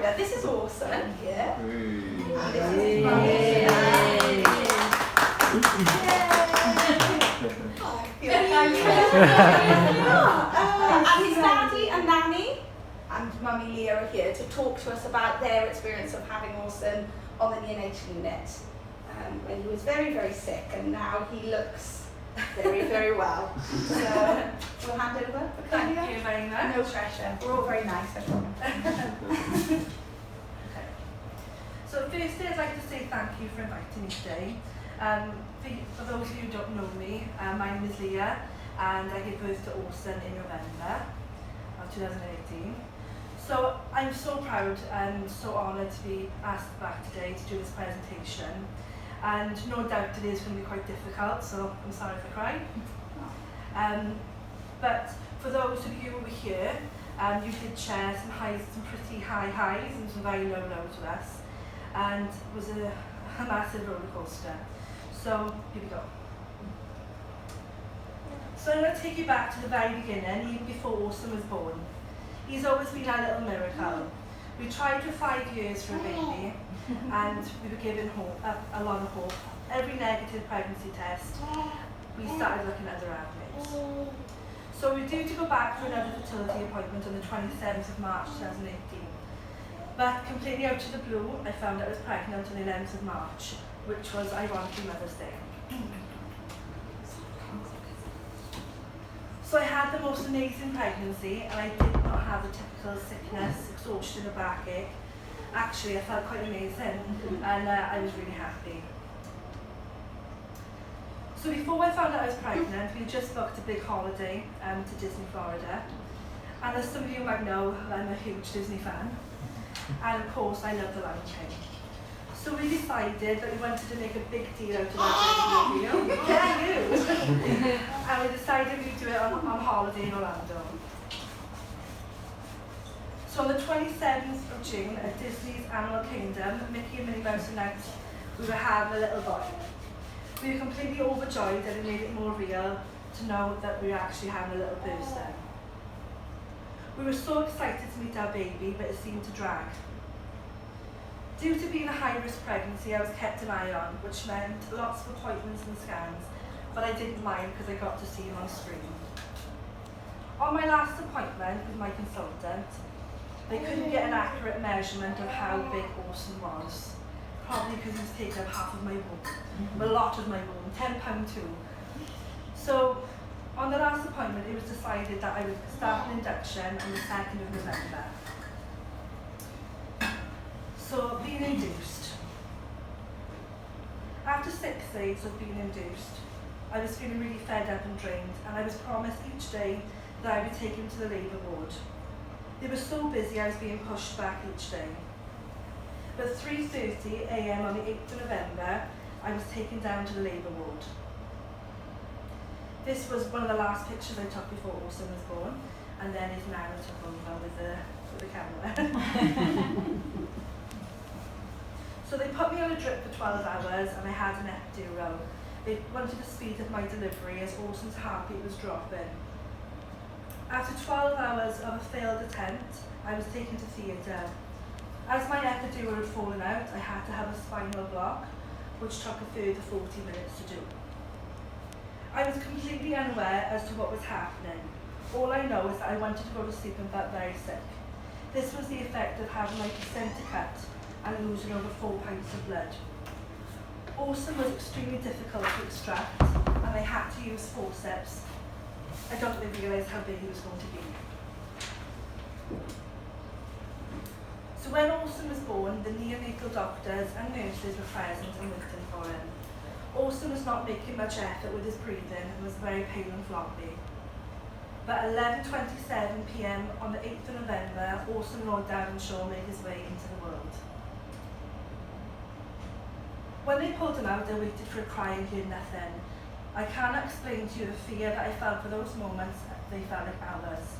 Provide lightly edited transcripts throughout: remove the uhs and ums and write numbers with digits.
Florida. This is Orson here. And this is his and his daddy and nanny and mummy Leah are here to talk to us about their experience of having Orson on the neonatal unit when he was very, very sick, and now he looks very, very well. So we'll hand over. Thank you very much. No pressure. We're all very nice, I promise. Okay. So firstly, I'd like to say thank you for inviting me today. For those of you who don't know me, my name is Leah, and I gave birth to Orson in November of 2018. So I'm so proud and so honoured to be asked back today to do this presentation. And no doubt it is going to be quite difficult, so I'm sorry if I cry. But for those of you who were here, you did share some pretty high highs and some very low lows with us, and it was a massive roller coaster. So here we go. So I'm going to take you back to the very beginning, even before Orson was born. He's always been our little miracle. We tried for 5 years for a baby, and we were given hope, a lot of hope. Every negative pregnancy test, we started looking at other avenues. So we're due to go back for another fertility appointment on the 27th of March 2018. But completely out of the blue, I found I was pregnant on the 11th of March, which was ironically Mother's Day. So I had the most amazing pregnancy, and I did not have the typical sickness, exhaustion, or backache. Actually, I felt quite amazing, and I was really happy. So before I found out I was pregnant, we just booked a big holiday to Disney, Florida. And as some of you might know, I'm a huge Disney fan. And of course, I love the Lion King. So we decided that we wanted to make a big deal out of our Disney review. Yeah, you! And we decided we'd do it on holiday in Orlando. So on the 27th of June at Disney's Animal Kingdom, Mickey and Minnie Mouse announced we were having a little boy. We were completely overjoyed, and it made it more real to know that we were actually having a little person. We were so excited to meet our baby, but it seemed to drag. Due to being a high-risk pregnancy, I was kept an eye on, which meant lots of appointments and scans, but I didn't mind because I got to see him on screen. On my last appointment with my consultant, they couldn't get an accurate measurement of how big Orson was, probably because he was taking up half of my womb, a lot of my womb, 10 pounds too. So on the last appointment, it was decided that I would start an induction on the 2nd of November. So being induced. After 6 days of being induced, I was feeling really fed up and drained, and I was promised each day that I would take him to the labour ward. They were so busy I was being pushed back each day. But at 3:30 AM on the 8th of November, I was taken down to the labour ward. This was one of the last pictures I took before Orson was born, and then his nana took over with the camera. So they put me on a drip for 12 hours, and I had an epidural. They wanted to speed up my delivery as Orson's heartbeat was dropping. After 12 hours of a failed attempt, I was taken to theatre. As my epidural had fallen out, I had to have a spinal block, which took a further 40 minutes to do. I was completely unaware as to what was happening. All I know is that I wanted to go to sleep and felt very sick. This was the effect of having my placenta cut and losing over 4 pints of blood. Orson was extremely difficult to extract, and I had to use forceps. I don't really realise how big he was going to be. So when Orson was born, the neonatal doctors and nurses were present and waiting for him. Orson was not making much effort with his breathing and was very pale and floppy. But at 11:27 PM on the 8th of November, Orson Lord Davenshaw made his way into the world. When they pulled him out, I waited for a cry and heard nothing. I cannot explain to you the fear that I felt for those moments. They felt like hours.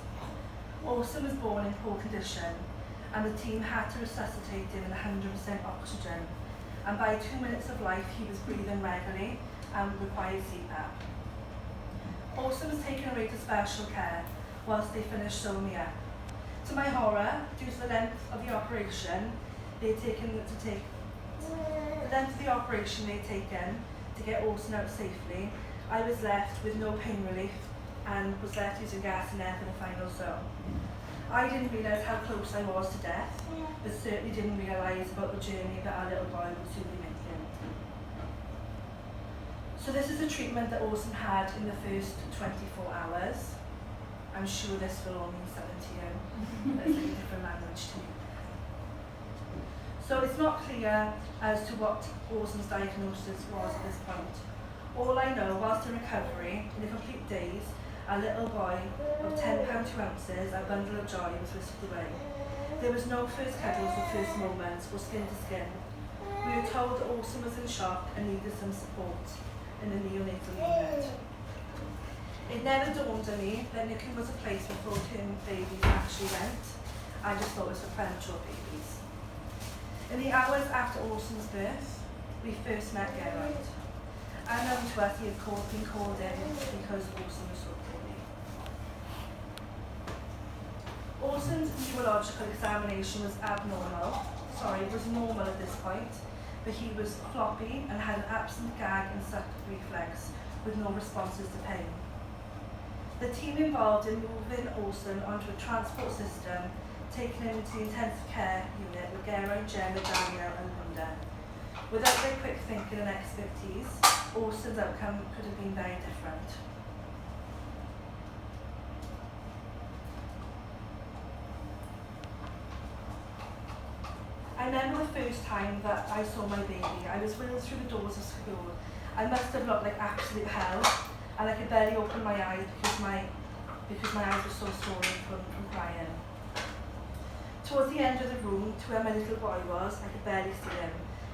Orson was born in poor condition, and the team had to resuscitate him in 100% oxygen. And by 2 minutes of life, he was breathing regularly and required CPAP. Orson was taken away to special care whilst they finished sewing me up. To my horror, due to the length of the operation they'd taken to get Orson out safely, I was left with no pain relief and was left using gas and air for the final zone. I didn't realise how close I was to death, but certainly didn't realise about the journey that our little boy would soon be making. So this is the treatment that Orson had in the first 24 hours. I'm sure this will all mean something to you, but it's like a different language to me. So it's not clear as to what Orson's diagnosis was at this point. All I know, whilst in recovery, in a complete daze, a little boy of 10 pound 2 ounces, a bundle of joy, was whisked away. There was no first cuddles or first moments or skin to skin. We were told that Orson was in shock and needed some support in the neonatal unit. It never dawned on me that Nicu was a place where full-term babies actually went. I just thought it was for premature babies. In the hours after Orson's birth, we first met Geraint. Unknown to us, he had been called in because Orson was so poorly. Orson's neurological examination was was normal at this point, but he was floppy and had an absent gag and suck reflex with no responses to pain. The team involved in moving Orson onto a transport system, taking him into the intensive care unit with Geraint, Gemma, Daniel and Linda. Without their quick thinking and expertise, Orson's outcome could have been very different. I remember the first time that I saw my baby. I was wheeled through the doors of school. I must have looked like absolute hell, and I could barely open my eyes because my eyes were so swollen from crying. Towards the end of the room, to where my little boy was, I could barely see him,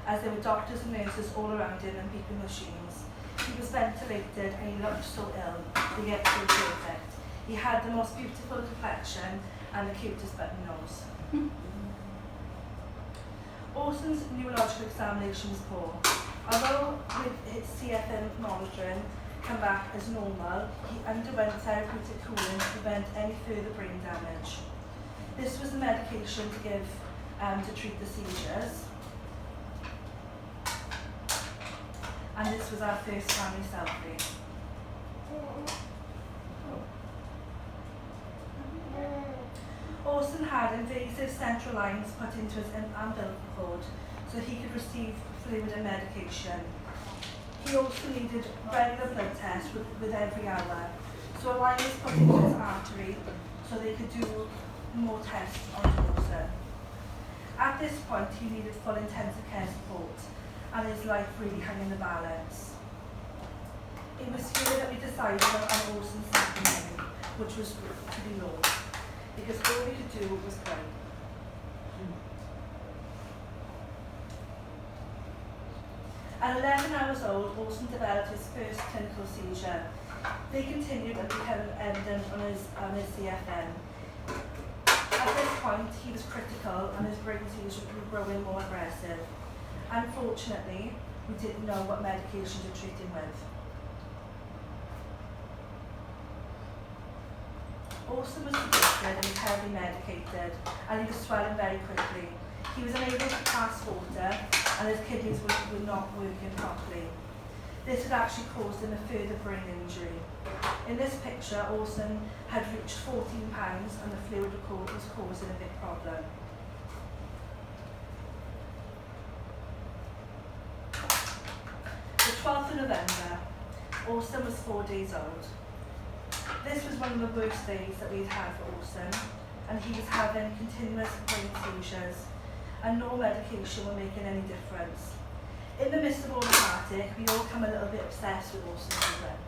as there were doctors and nurses all around him and beeping machines. He was ventilated and he looked so ill, yet so perfect. He had the most beautiful complexion and the cutest button nose. Orson's neurological examination was poor. Although with his CFM monitoring come back as normal, he underwent therapeutic cooling to prevent any further brain damage. This was the medication to give to treat the seizures. And this was our first family selfie. Orson had invasive central lines put into his umbilical cord so he could receive fluid and medication. He also needed regular blood tests with every hour. So a line was put into his artery so they could do more tests on Orson. At this point, he needed full intensive care support, and his life really hung in the balance. It was here that we decided on Orson's second name, which was to be Lord, because all we could do was pray. At 11 hours old, Orson developed his first clinical seizure. They continued and became evident on his CFM. At this point, he was critical and his brain seizures were growing more aggressive. Unfortunately, we didn't know what medication to treat him with. Orson was sedated and heavily medicated, and he was swelling very quickly. He was unable to pass water, and his kidneys were not working properly. This had actually caused him a further brain injury. In this picture, Orson had reached 14 pounds, and the fluid was causing a big problem. The 12th of November, Orson was 4 days old. This was one of the worst days that we'd had for Orson, and he was having continuous brain seizures, and no medication were making any difference. In the midst of all the heartache, we all become a little bit obsessed with Orson's lip.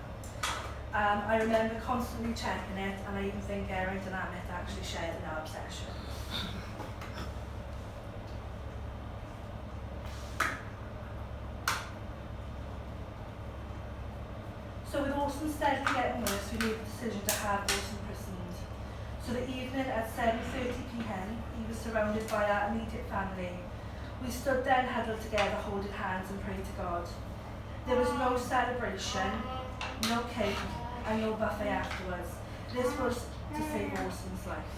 I remember constantly checking it, and I even think Geraint and Amit actually shared in our obsession. So with Orson steadily getting worse, we made the decision to have Orson christened. So the evening at 7:30 p.m, he was surrounded by our immediate family. We stood there and huddled together, holding hands and prayed to God. There was no celebration, no cake, and no buffet afterwards. This was to save Orson's life.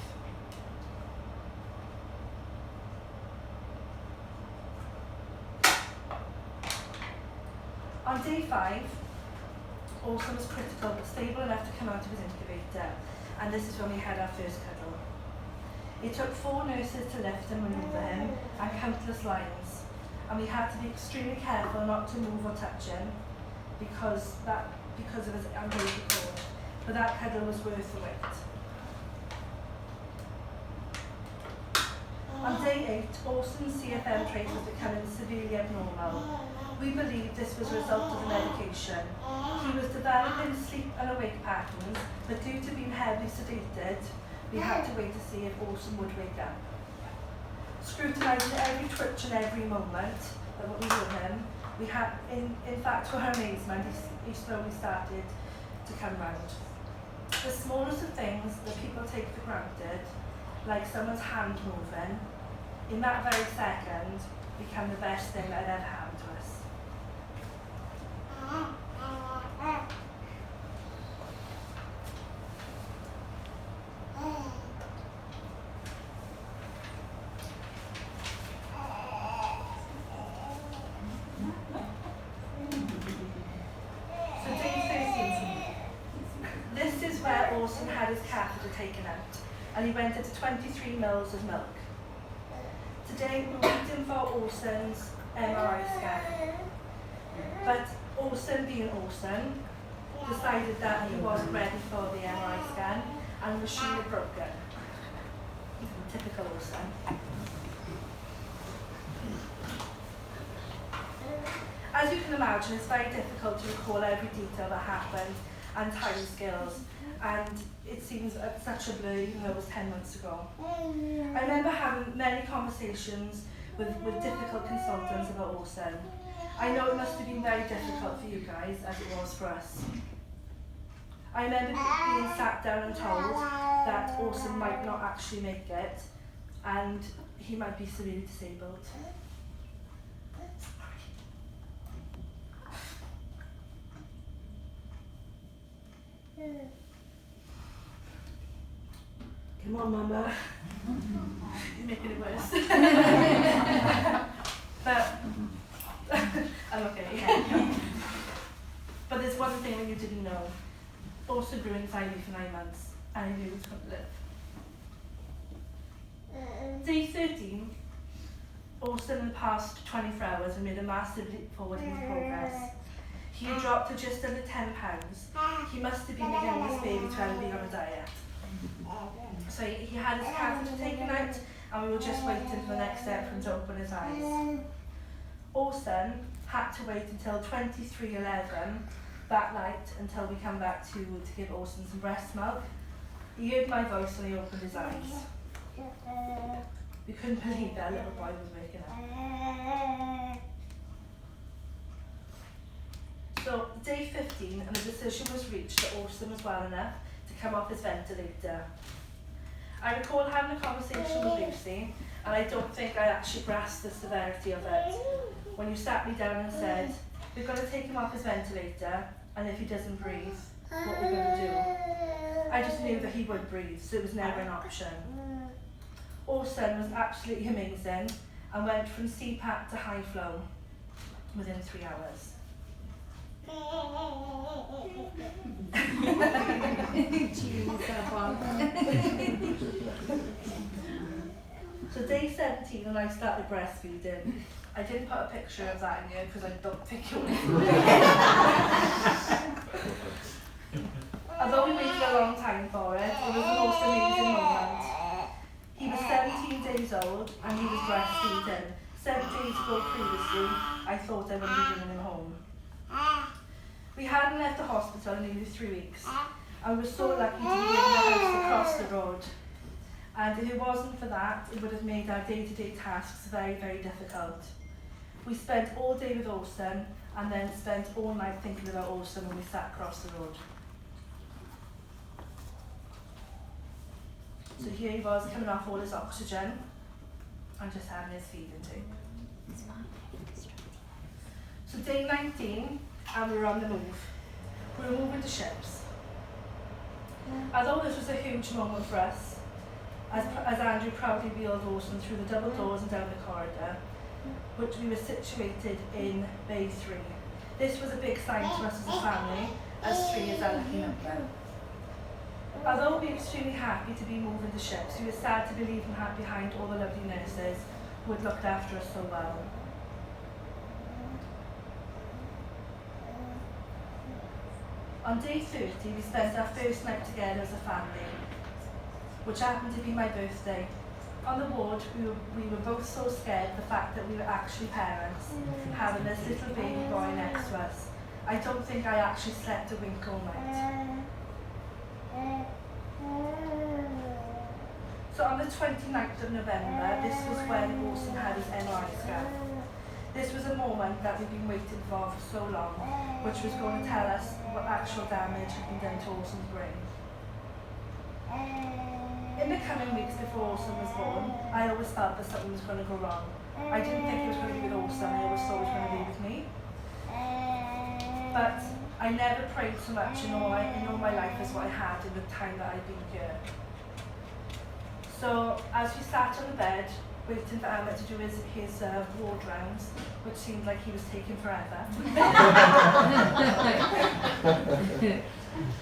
On day 5, Orson was critical but stable enough to come out of his incubator, and this is when we had our first cuddle. It took 4 nurses to lift and maneuver him, and countless lines, and we had to be extremely careful not to move or touch him because of his umbilical cord, but that cuddle was worth the wait. On day 8, Orson's CFM trait was becoming severely abnormal. We believed this was a result of the medication. He was developing sleep and awake patterns, but due to being heavily sedated, we had to wait to see if Orson would wake up. Scrutinising every twitch and every moment that we were with him, we had, in fact, to our amazement, he slowly started to come round. The smallest of things that people take for granted, like someone's hand moving, in that very second, became the best thing that had ever happened to us. So day 13. This is where Orson had his catheter taken out, and he went into 23 mils of milk. Today we're waiting for Orson's MRI scan. But Orson, being Orson, decided that he wasn't ready for the MRI scan and the machine had broken. Typical Orson. As you can imagine, it's very difficult to recall every detail that happened and timescales, and it seems such a blur even though it was 10 months ago. I remember having many conversations with difficult consultants about Orson. I know it must have been very difficult for you guys, as it was for us. I remember being sat down and told that Orson might not actually make it, and he might be severely disabled. Come on, Mama. You're making it worse. But I'm okay. But there's one thing that you didn't know. Orson grew inside me for 9 months, and I knew he was going to live. Day 13, Orson in the past 24 hours had made a massive leap forward in his progress. He had dropped to just under 10 pounds. He must have been the youngest baby to ever be on a diet. So he had his catheter taken out, and we were just waiting for the next step for him to open his eyes. Orson had to wait until 23:11 that night until we come back to give Orson some breast milk. He heard my voice when he opened his eyes. We couldn't believe that little boy was waking up. So day 15, and the decision was reached that Orson was well enough to come off his ventilator. I recall having a conversation with Lucy, and I don't think I actually grasped the severity of it. When you sat me down and said, we're going to take him off his ventilator, and if he doesn't breathe, what we're going to do? I just knew that he would breathe, so it was never an option. Orson was absolutely amazing, and went from CPAP to high flow within 3 hours. So day 17, and I started breastfeeding. I didn't put a picture of that in here because I don't think it would. Although we waited a long time for it, it was the most amazing moment. He was 17 days old and he was breastfeeding. 7 days ago previously, I thought I wouldn't be bringing him home. We hadn't left the hospital in nearly 3 weeks. I was so lucky to be in the house across the road. And if it wasn't for that, it would have made our day-to-day tasks very, very difficult. We spent all day with Orson and then spent all night thinking about Orson when we sat across the road. So here he was coming off all his oxygen and just having his feeding tube. So day 19, and we were on the move. We were moving to ships. Although this was a huge moment for us, as Andrew proudly wheeled Orson through the double doors and down the corridor, which we were situated in Bay 3. This was a big sign to us as a family, as 3 is our lucky number. Although we were extremely happy to be moving the ships, we were sad to be leaving behind all the lovely nurses who had looked after us so well. On day 30, we spent our first night together as a family, which happened to be my birthday. On the ward, we were both so scared of the fact that we were actually parents, having this little baby boy next to us. I don't think I actually slept a wink all night. So on the 29th of November, this was when Orson had his MRI scan. This was a moment that we'd been waiting for so long, which was going to tell us what actual damage had been done to Orson's brain. In the coming weeks before Orson was born, I always felt that something was going to go wrong. I didn't think it was going to be with Orson, I always thought it was going to be with me. But I never prayed so much in all my life as what I had in the time that I'd been here. So as we sat on the bed, waiting for Emma to do his ward rounds, which seemed like he was taking forever.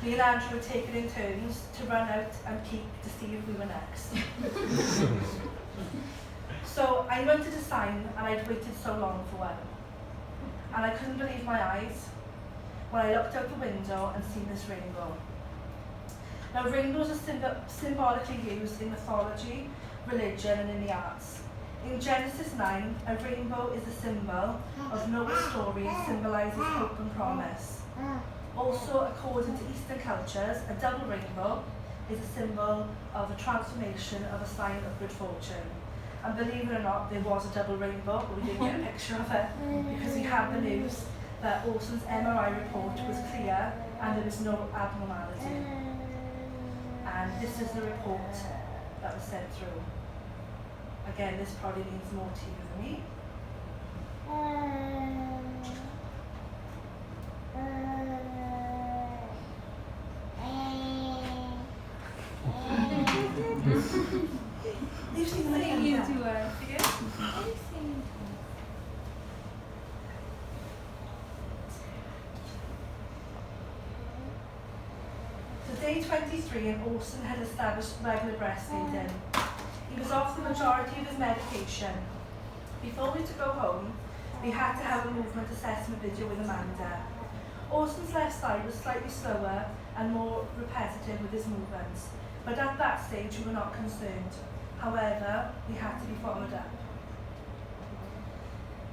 Me and Andrew were taking in turns to run out and peek to see if we were next. So I wanted a sign, and I'd waited so long for one. And I couldn't believe my eyes when I looked out the window and seen this rainbow. Now rainbows are symbolically used in mythology, religion and in the arts. In Genesis 9, a rainbow is a symbol of Noah's story and symbolises hope and promise. Also, according to Eastern cultures, a double rainbow is a symbol of a transformation of a sign of good fortune. And believe it or not, there was a double rainbow, but we didn't get a picture of it because we had the news that Orson's MRI report was clear and there was no abnormality. And this is the report that was sent through. Again, this probably means more to you than me. You've seen the You to So day 23 and Orson had established regular breastfeeding. He was off the majority of his medication. Before we to go home, we had to have a movement assessment video with Amanda. Orson's left side was slightly slower and more repetitive with his movements, but at that stage we were not concerned. However, he had to be followed up.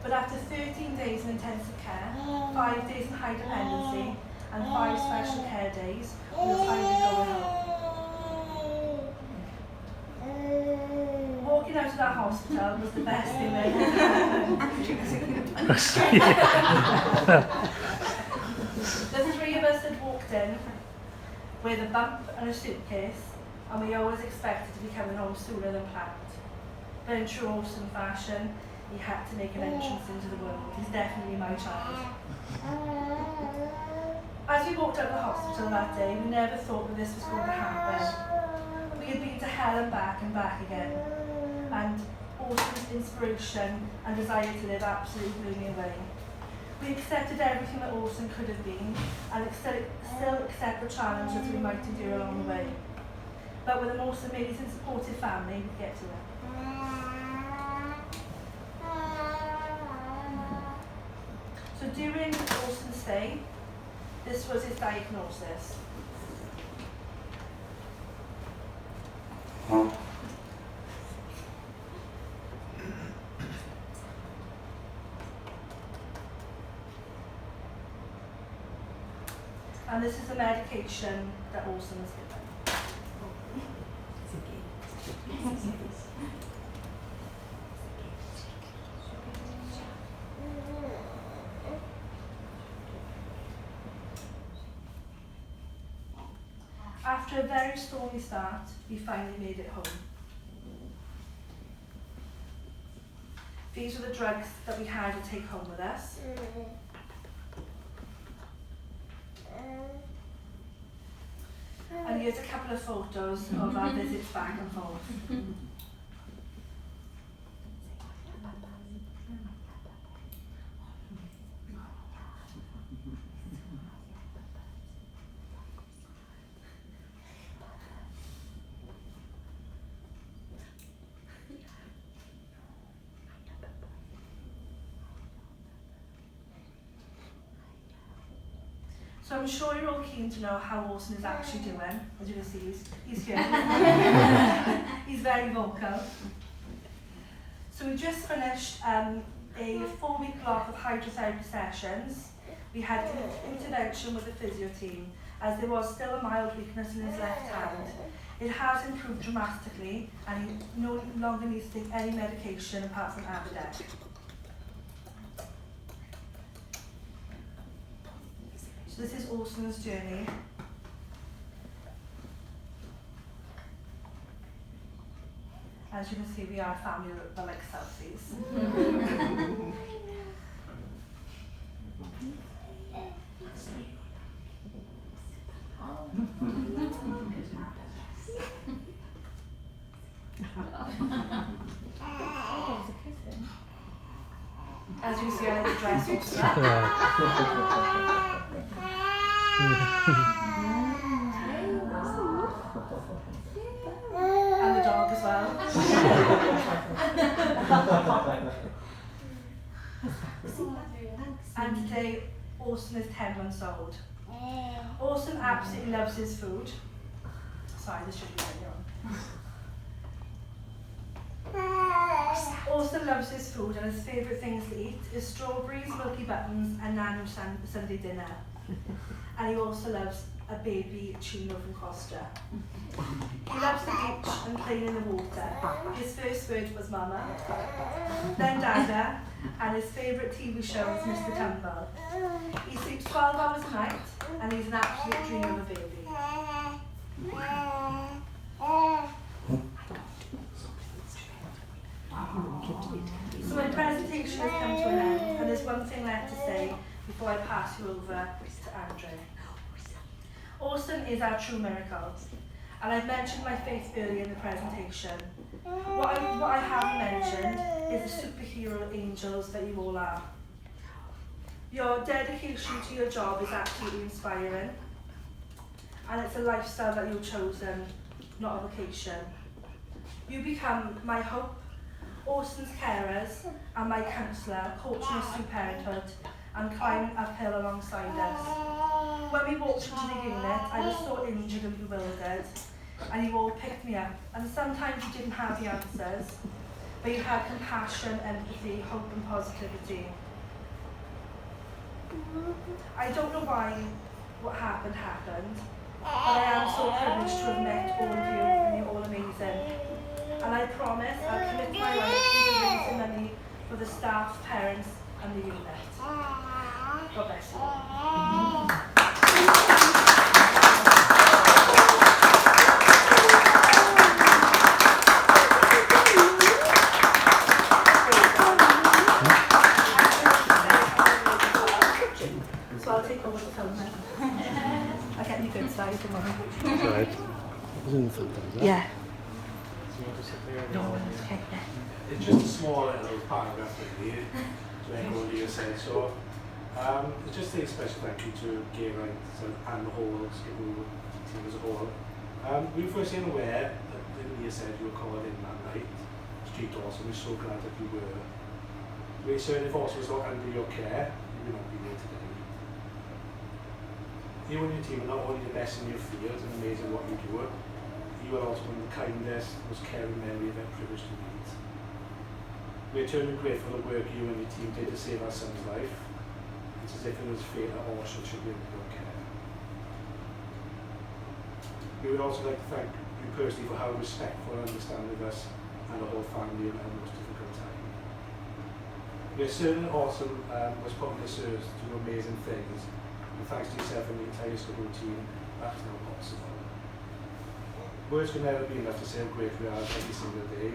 But after 13 days in intensive care, 5 days in high dependency, and 5 special care days, we were finally going home. Walking out of that hospital was the best thing that ever happened. The 3 of us had walked in with a bump and a suitcase, and we always expected to be coming home sooner than planned. But in true Orson fashion, he had to make an entrance into the world. He's definitely my child. As we walked out of the hospital that day, we never thought that this was going to happen. We had been to hell and back again. And Orson's inspiration and desire to live absolutely blew me away. We accepted everything that Orson could have been, and still accept the challenges we might endure along the way. But with the most amazing supportive family, we get to it. So during Orson's stay, this was his diagnosis. And this is the medication that Orson was given. After a very stormy start, we finally made it home. These were the drugs that we had to take home with us. And here's a couple of photos of our visits back and forth. So I'm sure you're all keen to know how Orson is actually doing. As you can see, he's here. He's very vocal. So we just finished a 4-week block of hydrotherapy sessions. We had intervention with the physio team, as there was still a mild weakness in his left hand. It has improved dramatically, and he no longer needs to take any medication apart from Abidec. So this is Orson's journey. As you can see, we are a family that like selfies. As you see, I like to dress Orson up. And the dog as well. And today, Orson is 10 months old. Orson absolutely loves his food. Sorry, this should be really on. Orson loves his food, and his favourite things to eat is strawberries, milky buttons, and Nanu Sunday dinner. And he also loves a baby chino from Costa. He loves the beach and playing in the water. His first word was Mama, then Dada, and his favourite TV show is Mr. Tumble. He sleeps 12 hours a night, and he's an absolute dream of a baby. So my presentation has come to an end, and there's one thing left to say before I pass you over to Andre. Orson is our true miracle, and I've mentioned my faith earlier in the presentation. What I haven't mentioned is the superhero angels that you all are. Your dedication to your job is absolutely inspiring, and it's a lifestyle that you've chosen, not a vocation. You become my hope, Orson's carers, and my counsellor, coaching us through parenthood and climbing uphill alongside us. When we walked into the unit, I was so injured and bewildered, and you all picked me up, and sometimes you didn't have the answers, but you had compassion, empathy, hope and positivity. I don't know why what happened, but I am so privileged to have met all of you, and you're all amazing. And I promise I'll commit my life to raising money for the staff, parents and the unit. God bless you. So I'll take over the film now. I'll get you good side for Mummy. Right. Yeah. No, okay. It's just a small little paragraph that we need to echo what you said. So it's just a special thank you to Gary and the whole team as a whole. We were first aware that Leah said you were called in that night, Street Dawson. We're so glad that you were. We certainly if Orson was not under your care, you would not be here today. You and your team are not only the best in your field and amazing what you do, you are also one of the kindest, most caring men we've ever privileged to meet. We are eternally grateful for the work you and your team did to save our son's life. It's as if it was fate that Orson should be under your care. We would also like to thank you personally for how respectful and understanding of us and the whole family in our most difficult time. We are certain that Orson was put on this earth to do amazing things, and thanks to yourself and the entire school team, that's now possible. Words can never be enough to say how grateful we are every single day.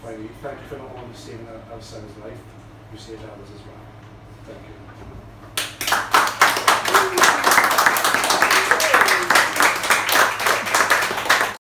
Finally, thank you for not only saving our son's life, you saved ours as well. Thank you.